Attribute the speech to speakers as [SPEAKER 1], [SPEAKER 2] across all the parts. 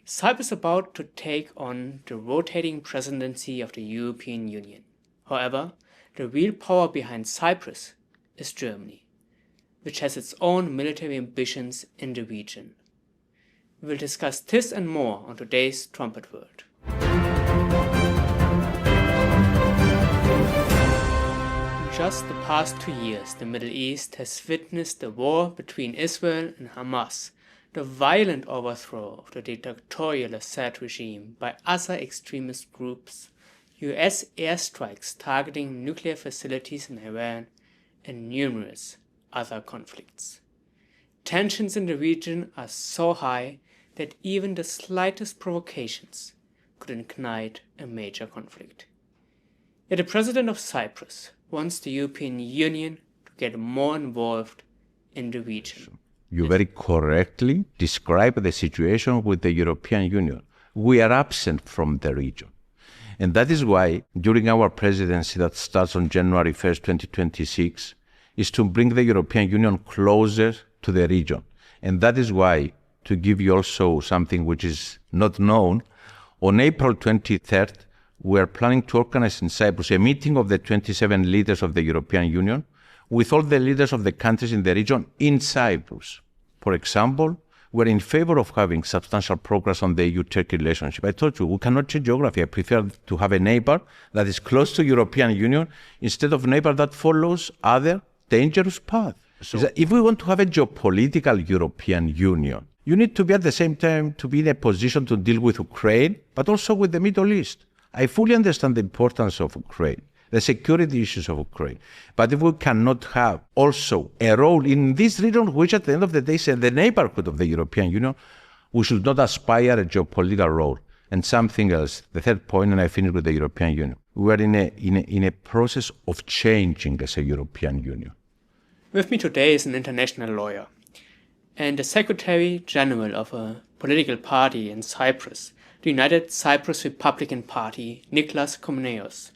[SPEAKER 1] Cyprus is about to take on the rotating presidency of the European Union. However, the real power behind Cyprus is Germany, which has its own military ambitions in the region. We will discuss this and more on today's Trumpet World. In just the past 2 years, the Middle East has witnessed the war between Israel and Hamas, the violent overthrow of the dictatorial Assad regime by other extremist groups, US airstrikes targeting nuclear facilities in Iran, and numerous other conflicts. Tensions in the region are so high that even the slightest provocations could ignite a major conflict. Yet the president of Cyprus wants the European Union to get more involved in the region.
[SPEAKER 2] You very correctly describe the situation with the European Union. We are absent from the region. And that is why, during our presidency that starts on January 1st, 2026, is to bring the European Union closer to the region. And that is why, to give you also something which is not known, on April 23rd, we are planning to organize in Cyprus a meeting of the 27 leaders of the European Union with all the leaders of the countries in the region in Cyprus. For example, we're in favor of having substantial progress on the EU-Turkey relationship. I told you, we cannot change geography. I prefer to have a neighbor that is close to European Union instead of a neighbor that follows other dangerous paths. So if we want to have a geopolitical European Union, you need to be at the same time to be in a position to deal with Ukraine, but also with the Middle East. I fully understand the importance of Ukraine, the security issues of Ukraine. But if we cannot have also a role in this region, which at the end of the day is in the neighborhood of the European Union, we should not aspire a geopolitical role. And something else, the third point, and I finish with the European Union. We are in a process of changing as a European Union.
[SPEAKER 1] With me today is an international lawyer and the Secretary General of a political party in Cyprus, the United Cyprus Republican Party, Nicolaos Komnenos.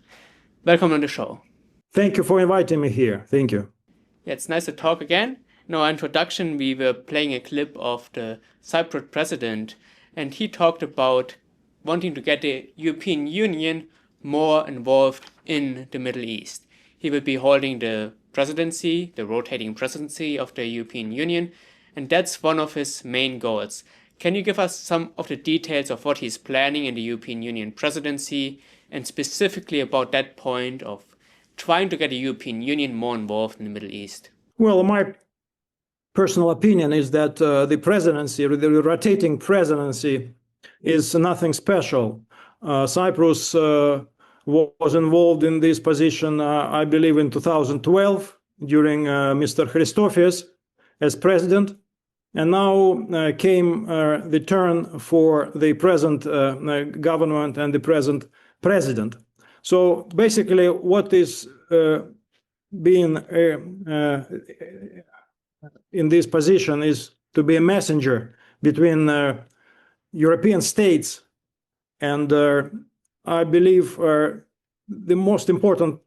[SPEAKER 1] Welcome on the show.
[SPEAKER 3] Thank you for inviting me here. Thank you.
[SPEAKER 1] Yeah, it's nice to talk again. In our introduction, we were playing a clip of the Cypriot president, and he talked about wanting to get the European Union more involved in the Middle East. He will be holding the presidency, the rotating presidency of the European Union, and that's one of his main goals. Can you give us some of the details of what he's planning in the European Union presidency, and specifically about that point of trying to get the European Union more involved in the Middle East?
[SPEAKER 3] Well, my personal opinion is that the presidency, the rotating presidency, is nothing special. Cyprus was involved in this position, I believe, in 2012 during Mr. Christofias as president. And now came the turn for the present government and the present president. So basically what is being in this position is to be a messenger between European states, and I believe the most important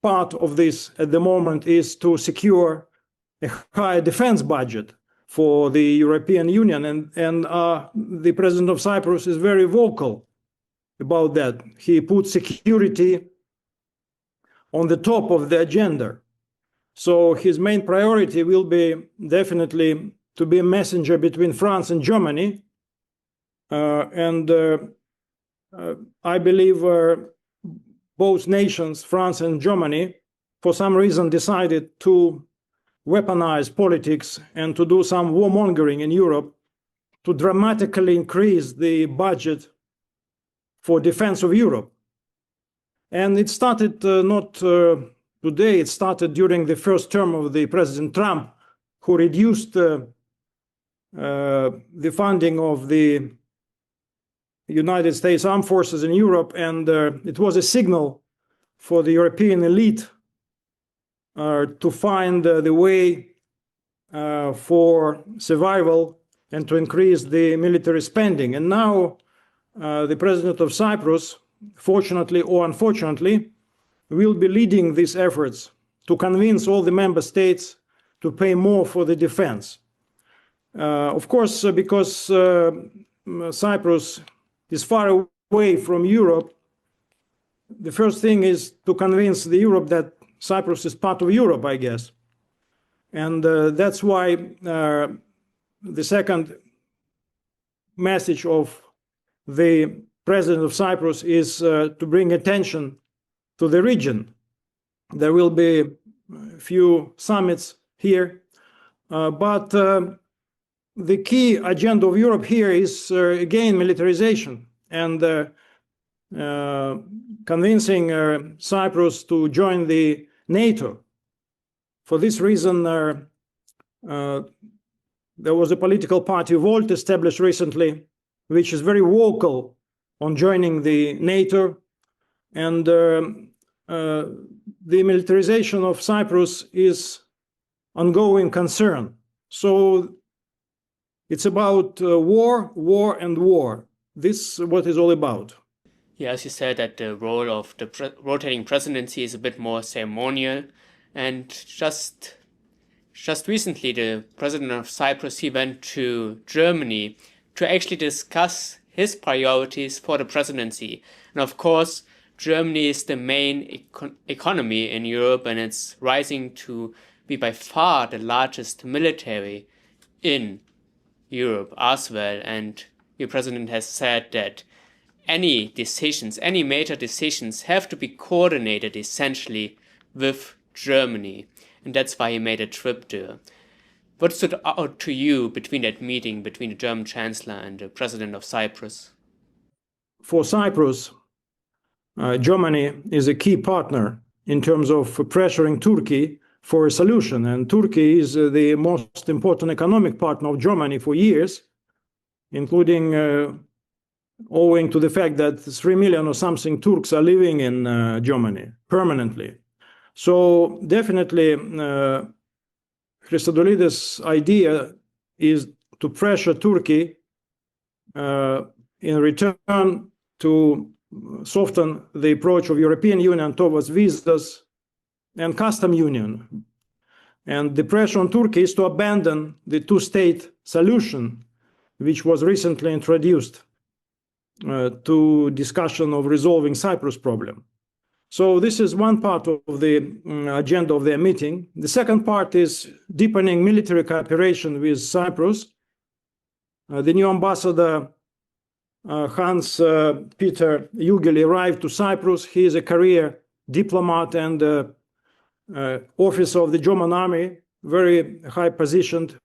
[SPEAKER 3] part of this at the moment is to secure a high defense budget for the European Union, and the president of Cyprus is very vocal about that. He put security on the top of the agenda. So his main priority will be definitely to be a messenger between France and Germany. I believe both nations, France and Germany, for some reason decided to weaponize politics and to do some warmongering in Europe to dramatically increase the budget for defense of Europe. And it started not today, it started during the first term of the President Trump, who reduced the funding of the United States Armed Forces in Europe, and it was a signal for the European elite to find the way for survival and to increase the military spending. And now the president of Cyprus, fortunately or unfortunately, will be leading these efforts to convince all the member states to pay more for the defense. Of course, because Cyprus is far away from Europe, the first thing is to convince the Europe that Cyprus is part of Europe, I guess. And that's why the second message of the president of Cyprus is to bring attention to the region. There will be a few summits here, but the key agenda of Europe here is again militarization and convincing Cyprus to join the NATO. For this reason, there was a political party, Volt, established recently, which is very vocal on joining the NATO. And the militarization of Cyprus is ongoing concern. So it's about war, war, and war. This is what it's all about.
[SPEAKER 1] Yeah, as you said, that the role of the rotating presidency is a bit more ceremonial. And just recently, the president of Cyprus, he went to Germany to actually discuss his priorities for the presidency. And of course, Germany is the main economy in Europe, and it's rising to be by far the largest military in Europe as well. And your president has said that any decisions, any major decisions have to be coordinated essentially with Germany. And that's why he made a trip there. What stood out to you between that meeting between the German Chancellor and the President of Cyprus?
[SPEAKER 3] For Cyprus, Germany is a key partner in terms of pressuring Turkey for a solution. And Turkey is the most important economic partner of Germany for years, including owing to the fact that 3 million or something Turks are living in Germany permanently. So definitely, Christodoulidis' idea is to pressure Turkey in return to soften the approach of European Union towards visas and custom union. And the pressure on Turkey is to abandon the two-state solution, which was recently introduced to discussion of resolving Cyprus problem. So this is one part of the agenda of their meeting. The second part is deepening military cooperation with Cyprus. The new ambassador, Hans Peter Jugel, arrived to Cyprus. He is a career diplomat and officer of the German army, very high positioned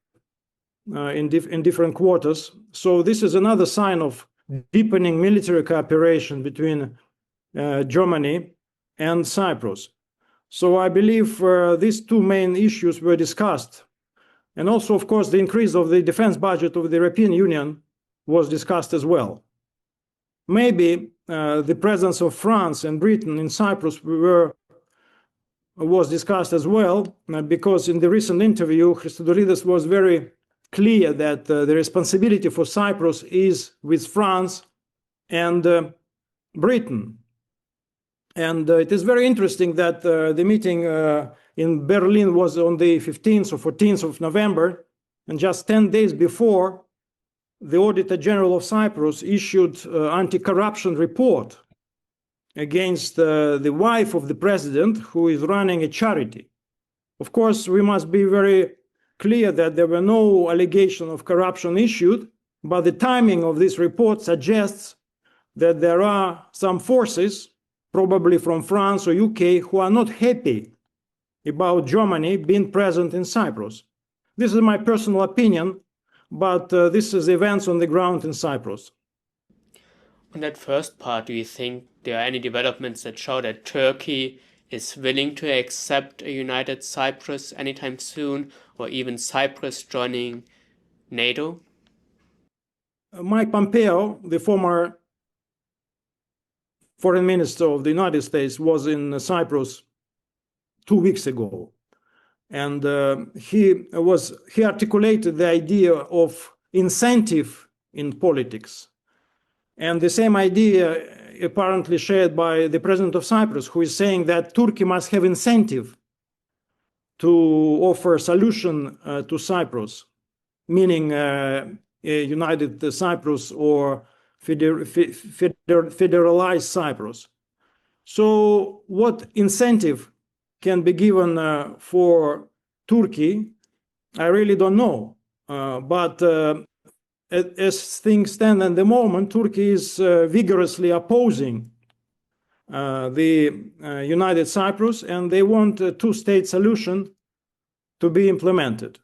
[SPEAKER 3] in different quarters. So this is another sign of deepening military cooperation between Germany and Cyprus. So I believe these two main issues were discussed. And also, of course, the increase of the defense budget of the European Union was discussed as well. Maybe the presence of France and Britain in Cyprus was discussed as well, because in the recent interview, Christodoulidis was very clear that the responsibility for Cyprus is with France and Britain. And it is very interesting that the meeting in Berlin was on the 15th or 14th of November, and just 10 days before, the Auditor General of Cyprus issued an anti-corruption report against the wife of the president, who is running a charity. Of course, we must be very clear that there were no allegations of corruption issued, but the timing of this report suggests that there are some forces, probably from France or UK, who are not happy about Germany being present in Cyprus. This is my personal opinion, but this is events on the ground in Cyprus.
[SPEAKER 1] On that first part, do you think there are any developments that show that Turkey is willing to accept a united Cyprus anytime soon, or even Cyprus joining NATO?
[SPEAKER 3] Mike Pompeo, the former foreign minister of the United States, was in Cyprus 2 weeks ago. And he articulated the idea of incentive in politics. And the same idea apparently shared by the president of Cyprus, who is saying that Turkey must have incentive to offer a solution to Cyprus, meaning united Cyprus or federalized Cyprus. So what incentive can be given for Turkey? I really don't know. But as things stand at the moment, Turkey is vigorously opposing the United Cyprus, and they want a two-state solution to be implemented.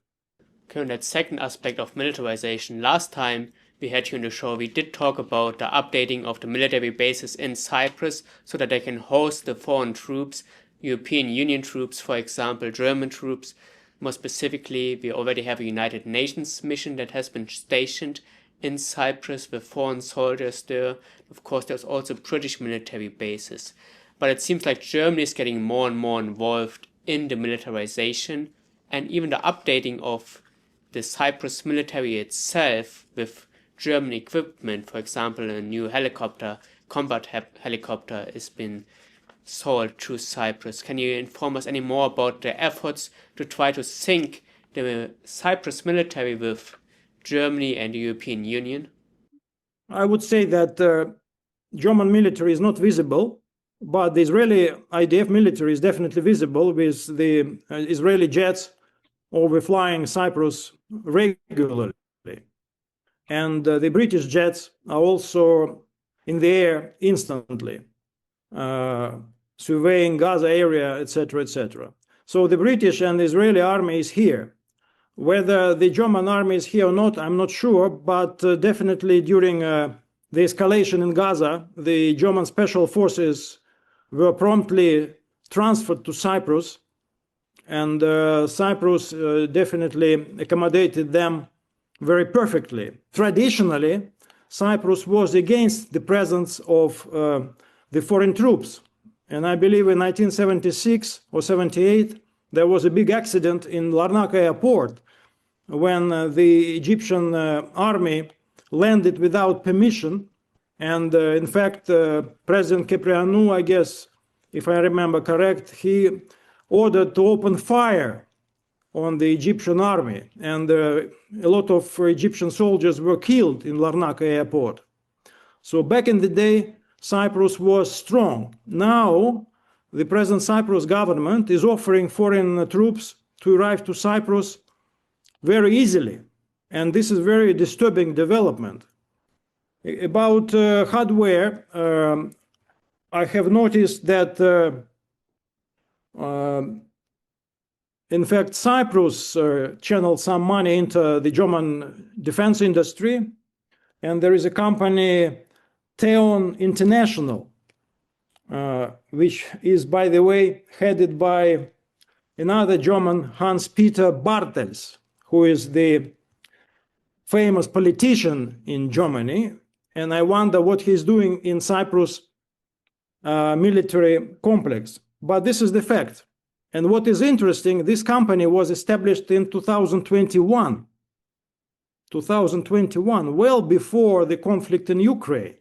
[SPEAKER 1] Okay, and that second aspect of militarization, last time we had you on the show, we did talk about the updating of the military bases in Cyprus so that they can host the foreign troops, European Union troops, for example, German troops. More specifically, we already have a United Nations mission that has been stationed in Cyprus with foreign soldiers there. Of course, there's also British military bases. But it seems like Germany is getting more and more involved in the militarization and even the updating of the Cyprus military itself with German equipment. For example, a new helicopter, combat helicopter, has been sold to Cyprus. Can you inform us any more about the efforts to try to sync the Cyprus military with Germany and the European Union?
[SPEAKER 3] I would say that German military is not visible, but the Israeli IDF military is definitely visible with the Israeli jets overflying Cyprus regularly. And the British jets are also in the air instantly, surveying Gaza area, etc., etc. So the British and the Israeli army is here. Whether the German army is here or not, I'm not sure, but definitely during the escalation in Gaza, the German special forces were promptly transferred to Cyprus, and Cyprus definitely accommodated them very perfectly. Traditionally, Cyprus was against the presence of the foreign troops, and I believe in 1976 or 78, there was a big accident in Larnaca airport when the Egyptian army landed without permission. And in fact, President Kyprianou, I guess, if I remember correct, he ordered to open fire on the Egyptian army. And a lot of Egyptian soldiers were killed in Larnaca airport. So back in the day, Cyprus was strong. Now, the present Cyprus government is offering foreign troops to arrive to Cyprus very easily. And this is a very disturbing development. About hardware, I have noticed that, in fact, Cyprus channeled some money into the German defense industry. And there is a company, Theon International, which is, by the way, headed by another German, Hans-Peter Bartels, who is the famous politician in Germany. And I wonder what he's doing in Cyprus military complex. But this is the fact. And what is interesting, this company was established in 2021, well before the conflict in Ukraine.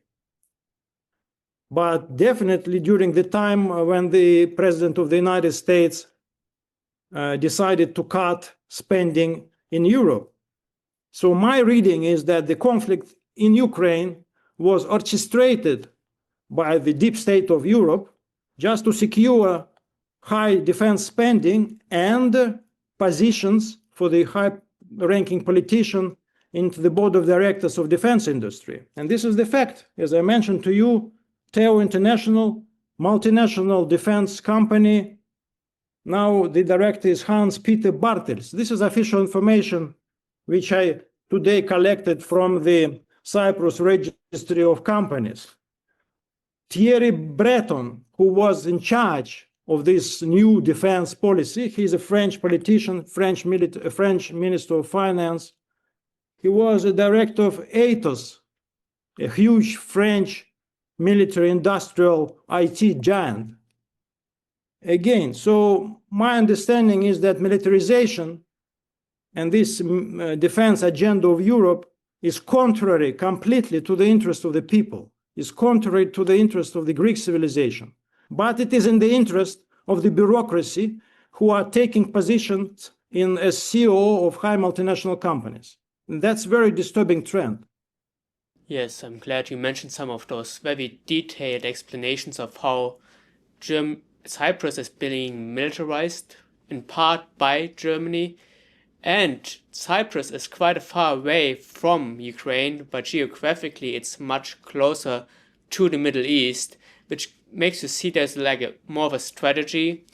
[SPEAKER 3] But definitely during the time when the President of the United States decided to cut spending in Europe. So my reading is that the conflict in Ukraine was orchestrated by the deep state of Europe just to secure high defense spending and positions for the high-ranking politician into the board of directors of defense industry. And this is the fact. As I mentioned to you, Theo International, multinational defense company. Now the director is Hans-Peter Bartels. This is official information which I today collected from the Cyprus Registry of Companies. Thierry Breton, who was in charge of this new defense policy, he's a French politician, French Minister of Finance. He was a director of Atos, a huge French military industrial IT giant. Again, so my understanding is that militarization and this defense agenda of Europe is contrary completely to the interest of the people, is contrary to the interest of the Greek civilization. But it is in the interest of the bureaucracy who are taking positions as CEO of high multinational companies. That's a very disturbing trend.
[SPEAKER 1] Yes, I'm glad you mentioned some of those very detailed explanations of how Cyprus is being militarized in part by Germany, and Cyprus is quite far away from Ukraine, but geographically it's much closer to the Middle East, which makes you see there's like more of a strategy,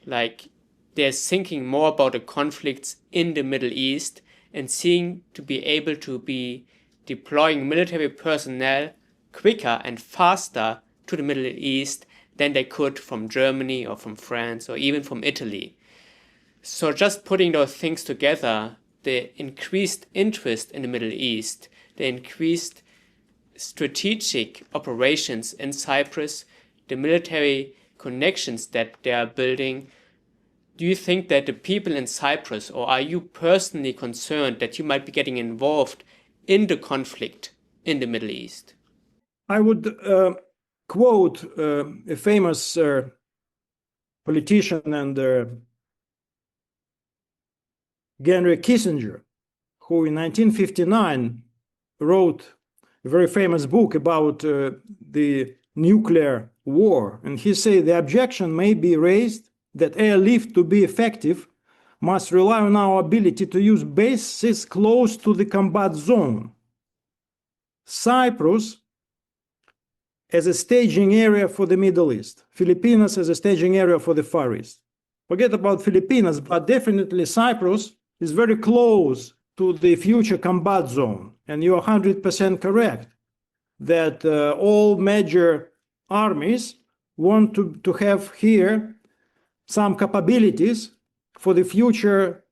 [SPEAKER 1] like they're thinking more about the conflicts in the Middle East and seeing to be able to be deploying military personnel quicker and faster to the Middle East than they could from Germany or from France or even from Italy. So just putting those things together, the increased interest in the Middle East, the increased strategic operations in Cyprus, the military connections that they are building, do you think that the people in Cyprus, or are you personally concerned that you might be getting involved in the conflict in the Middle East?
[SPEAKER 3] I would quote a famous politician and Henry Kissinger, who in 1959 wrote a very famous book about the nuclear war. And he said the objection may be raised that airlift to be effective must rely on our ability to use bases close to the combat zone. Cyprus as a staging area for the Middle East, Philippines as a staging area for the Far East. Forget about Philippines, but definitely Cyprus is very close to the future combat zone. And you're 100% correct that all major armies want to have here some capabilities for the future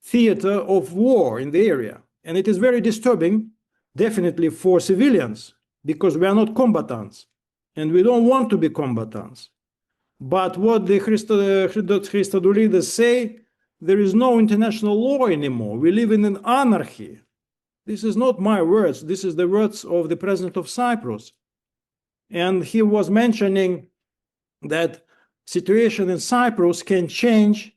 [SPEAKER 3] theater of war in the area. And it is very disturbing, definitely for civilians, because we are not combatants and we don't want to be combatants. But what the Christodoulides say, there is no international law anymore. We live in an anarchy. This is not my words. This is the words of the president of Cyprus. And he was mentioning that situation in Cyprus can change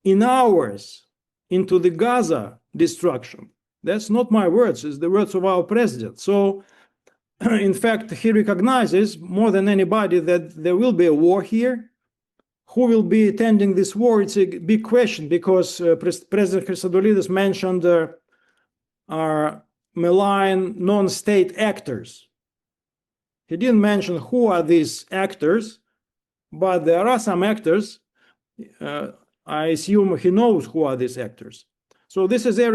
[SPEAKER 3] in hours into the Gaza destruction. That's not my words, it's the words of our president. So, in fact, he recognizes more than anybody that there will be a war here. Who will be attending this war? It's a big question because President Christodoulides mentioned are malign non-state actors. He didn't mention who are these actors, but there are some actors. I assume he knows who are these actors. So this is a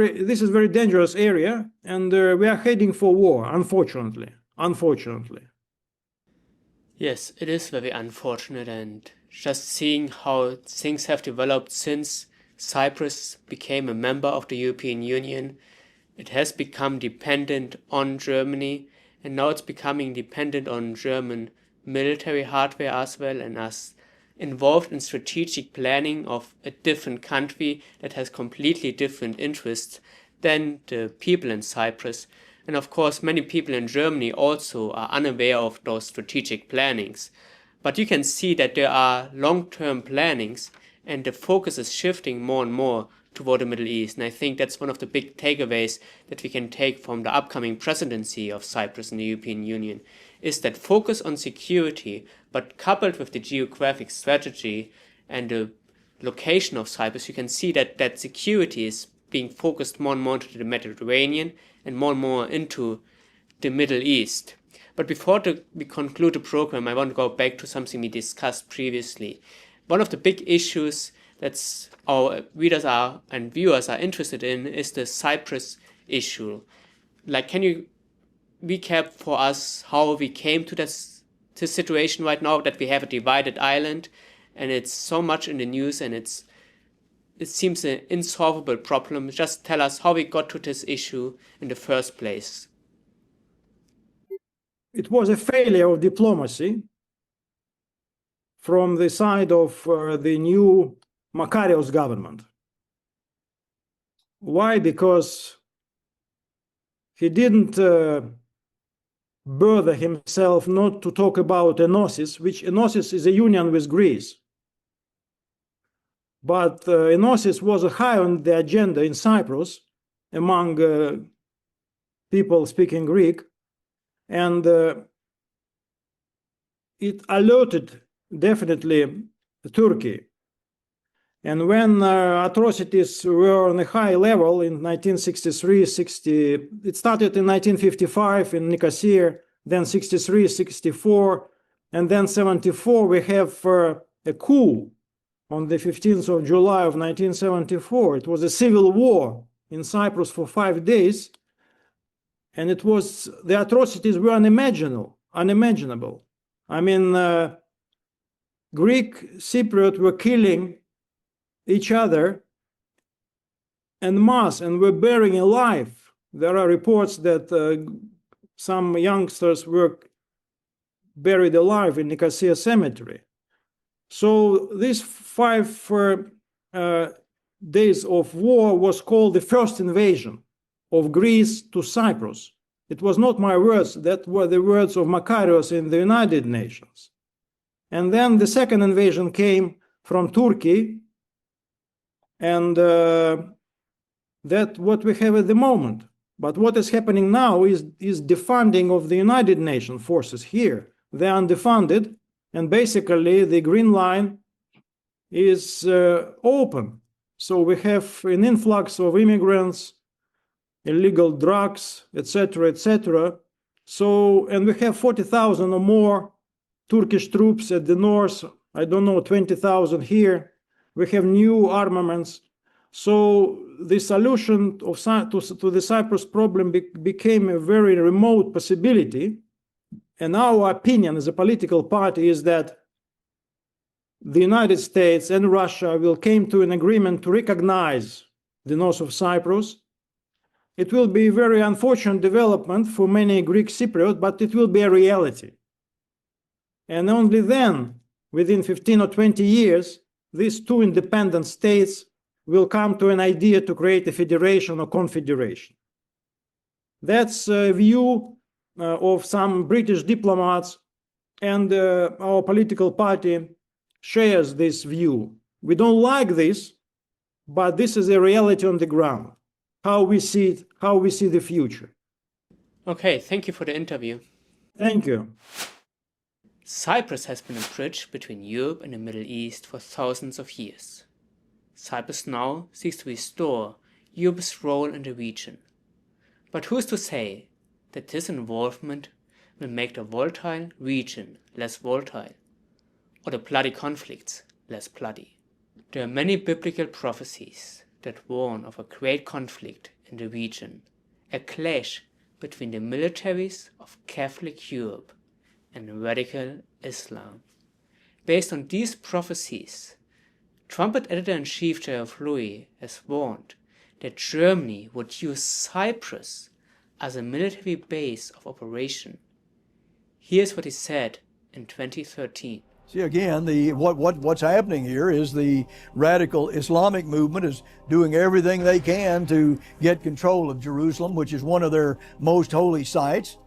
[SPEAKER 3] very dangerous area, and we are heading for war, unfortunately. Unfortunately.
[SPEAKER 1] Yes, it is very unfortunate, and just seeing how things have developed since Cyprus became a member of the European Union, it has become dependent on Germany, and now it's becoming dependent on German military hardware as well, and us involved in strategic planning of a different country that has completely different interests than the people in Cyprus. And of course, many people in Germany also are unaware of those strategic plannings. But you can see that there are long-term plannings, and the focus is shifting more and more toward the Middle East. And I think that's one of the big takeaways that we can take from the upcoming presidency of Cyprus in the European Union, is that focus on security, but coupled with the geographic strategy and the location of Cyprus, you can see that security is being focused more and more into the Mediterranean and more into the Middle East. But before we conclude the program, I want to go back to something we discussed previously. One of the big issues that our readers and viewers are interested in is the Cyprus issue. Like, can you recap for us how we came to this situation right now, that we have a divided island and it's so much in the news and it seems an insolvable problem? Just tell us how we got to this issue in the first place.
[SPEAKER 3] It was a failure of diplomacy from the side of the new Makarios government. Why? Because he didn't bother himself not to talk about Enosis, which Enosis is a union with Greece. But Enosis was high on the agenda in Cyprus, among people speaking Greek, and it alerted definitely Turkey. And when atrocities were on a high level in 1963, it started in 1955 in Nicosia, then 63, 64, and then 74, we have a coup on the 15th of July of 1974. It was a civil war in Cyprus for 5 days, and the atrocities were unimaginable. I mean, Greek Cypriot were killing each other en masse and were buried alive. There are reports that some youngsters were buried alive in Nicosia Cemetery. So these 5 days of war was called the first invasion of Greece to Cyprus. It was not my words, that were the words of Makarios in the United Nations. And then the second invasion came from Turkey, and that's what we have at the moment. But what is happening now is defunding of the United Nations forces here. They are underfunded, and basically the green line is open. So we have an influx of immigrants, illegal drugs, etc., etc. So, and we have 40,000 or more Turkish troops at the north. I don't know, 20,000 here. We have new armaments. So the solution to the Cyprus problem became a very remote possibility. And our opinion as a political party is that the United States and Russia will come to an agreement to recognize the north of Cyprus. It will be a very unfortunate development for many Greek Cypriots, but it will be a reality. And only then, within 15 or 20 years, these two independent states will come to an idea to create a federation or confederation. That's a view of some British diplomats, and our political party shares this view. We don't like this, but this is a reality on the ground, how we see it, how we see the future.
[SPEAKER 1] Okay, thank you for the interview.
[SPEAKER 3] Thank you.
[SPEAKER 1] Cyprus has been a bridge between Europe and the Middle East for thousands of years. Cyprus now seeks to restore Europe's role in the region. But who's to say that this involvement will make the volatile region less volatile, or the bloody conflicts less bloody? There are many biblical prophecies that warn of a great conflict in the region, a clash between the militaries of Catholic Europe and radical Islam. Based on these prophecies, Trumpet Editor-in-Chief J.F. Louis has warned that Germany would use Cyprus as a military base of operation. Here's what he said in 2013.
[SPEAKER 4] See, again, what's happening here is the radical Islamic movement is doing everything they can to get control of Jerusalem, which is one of their most holy sites.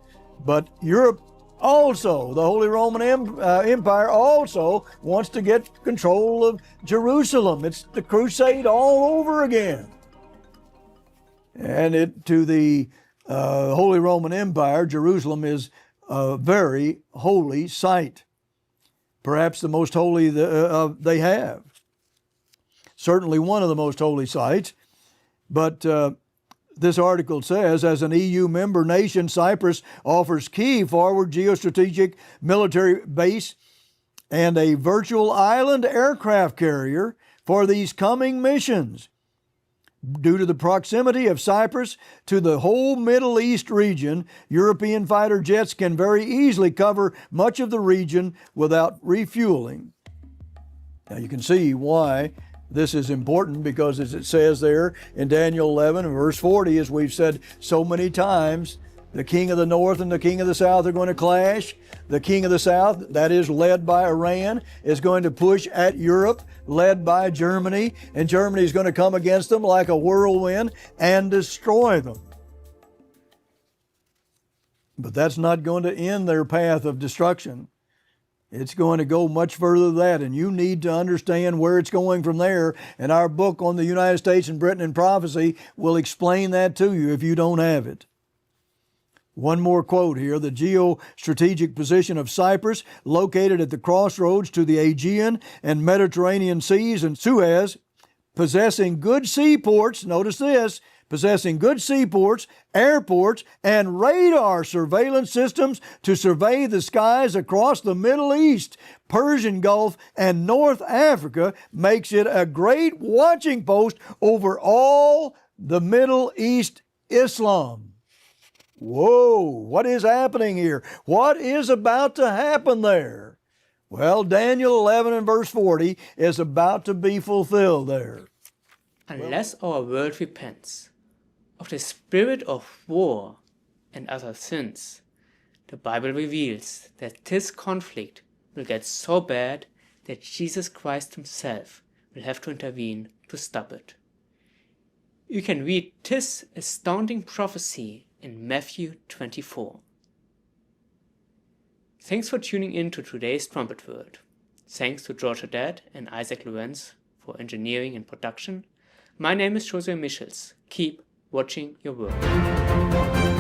[SPEAKER 4] But Europe also, the Holy Roman Empire also wants to get control of Jerusalem. It's the crusade all over again. And to the Holy Roman Empire, Jerusalem is a very holy site. Perhaps the most holy they have. Certainly one of the most holy sites. But this article says, as an EU member nation, Cyprus offers key forward geostrategic military base and a virtual island aircraft carrier for these coming missions. Due to the proximity of Cyprus to the whole Middle East region, European fighter jets can very easily cover much of the region without refueling. Now you can see why this is important, because as it says there in Daniel 11 verse 40, as we've said so many times, the king of the north and the king of the south are going to clash. The king of the south, that is led by Iran, is going to push at Europe, led by Germany, and Germany is going to come against them like a whirlwind and destroy them. But that's not going to end their path of destruction. It's going to go much further than that, and you need to understand where it's going from there. And our book on the United States and Britain and Prophecy will explain that to you if you don't have it. One more quote here. The geostrategic position of Cyprus, located at the crossroads to the Aegean and Mediterranean seas and Suez, possessing good seaports, notice this, possessing good seaports, airports, and radar surveillance systems to survey the skies across the Middle East, Persian Gulf, and North Africa, makes it a great watching post over all the Middle East Islam. Whoa, what is happening here? What is about to happen there? Well, Daniel 11 and verse 40 is about to be fulfilled there.
[SPEAKER 1] Unless our world repents of the spirit of war and other sins, the Bible reveals that this conflict will get so bad that Jesus Christ himself will have to intervene to stop it. You can read this astounding prophecy in Matthew 24. Thanks for tuning in to today's Trumpet World. Thanks to George Haddad and Isaac Lorenz for engineering and production. My name is Josue Michels. Keep watching your world.